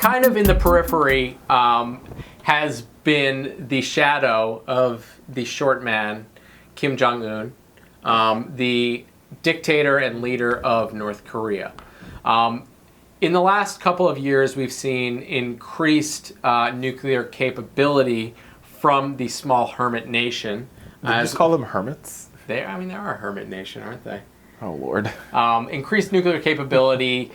kind of in the periphery has been the shadow of the short man, Kim Jong-un, the dictator and leader of North Korea. In the last couple of years, we've seen increased nuclear capability from the small hermit nation. Did you just call them hermits? They are a hermit nation, aren't they? Oh, Lord. Increased nuclear capability,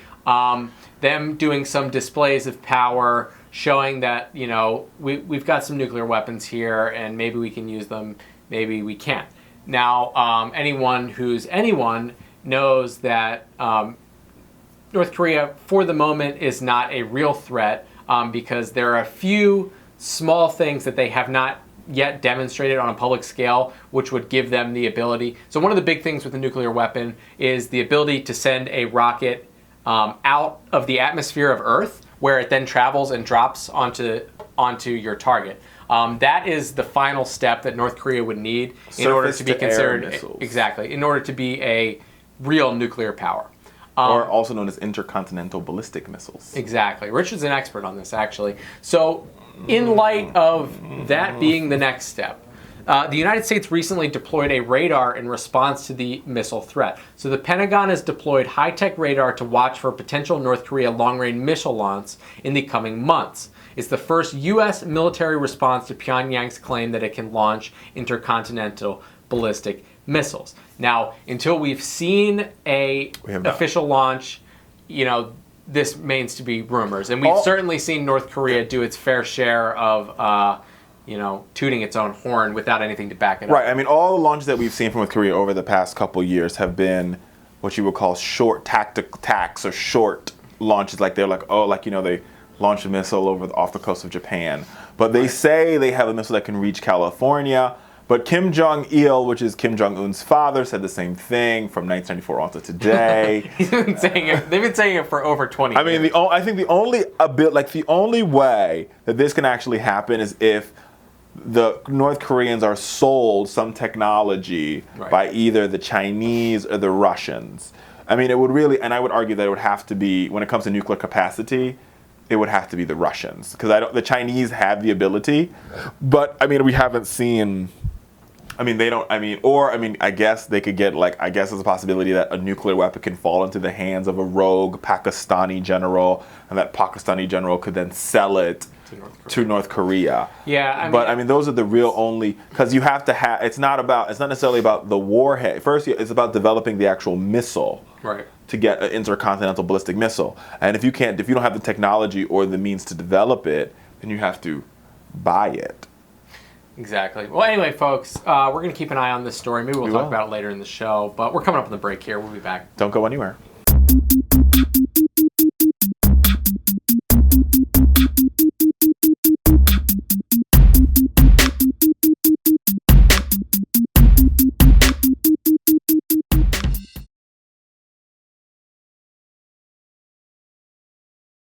them doing some displays of power, showing that, you know, we've got some nuclear weapons here and maybe we can use them, maybe we can't. Now, anyone who's anyone knows that North Korea, for the moment, is not a real threat because there are a few small things that they have not yet demonstrated on a public scale, which would give them the ability. So one of the big things with a nuclear weapon is the ability to send a rocket out of the atmosphere of Earth, where it then travels and drops onto your target. That is the final step that North Korea would need in order to be considered, exactly, in order to be a real nuclear power. Or also known as intercontinental ballistic missiles. Exactly. Richard's an expert on this, actually. So in light of that being the next step, the United States recently deployed a radar in response to the missile threat. So the Pentagon has deployed high-tech radar to watch for potential North Korea long-range missile launch in the coming months. It's the first U.S. military response to Pyongyang's claim that it can launch intercontinental ballistic missiles. Now, until we've seen an official launch, you know, this remains to be rumors. And we've certainly seen North Korea do its fair share of, you know, tooting its own horn without anything to back it up. Right. I mean, all the launches that we've seen from North Korea over the past couple years have been what you would call short tactics or short launches. Like they're like, oh, like, you know, they launched a missile off the coast of Japan. But they say they have a missile that can reach California. But Kim Jong-il, which is Kim Jong-un's father, said the same thing from 1994 on to today. They've been saying it for over 20 years. I mean, I think the only way that this can actually happen is if the North Koreans are sold some technology by either the Chinese or the Russians. I mean, it would really, and I would argue that it would have to be, when it comes to nuclear capacity, it would have to be the Russians. Because the Chinese have the ability, but I mean, we haven't seen... I mean, they don't, I guess they could get, there's a possibility that a nuclear weapon can fall into the hands of a rogue Pakistani general, and that Pakistani general could then sell it to North Korea. Yeah, I mean, those are the real only, because you have to have, it's not necessarily about the warhead. First, it's about developing the actual missile. Right. To get an intercontinental ballistic missile. And if you don't have the technology or the means to develop it, then you have to buy it. Exactly. Well, anyway, folks, we're going to keep an eye on this story. Maybe we'll talk about it later in the show, but we're coming up on the break here. We'll be back. Don't go anywhere.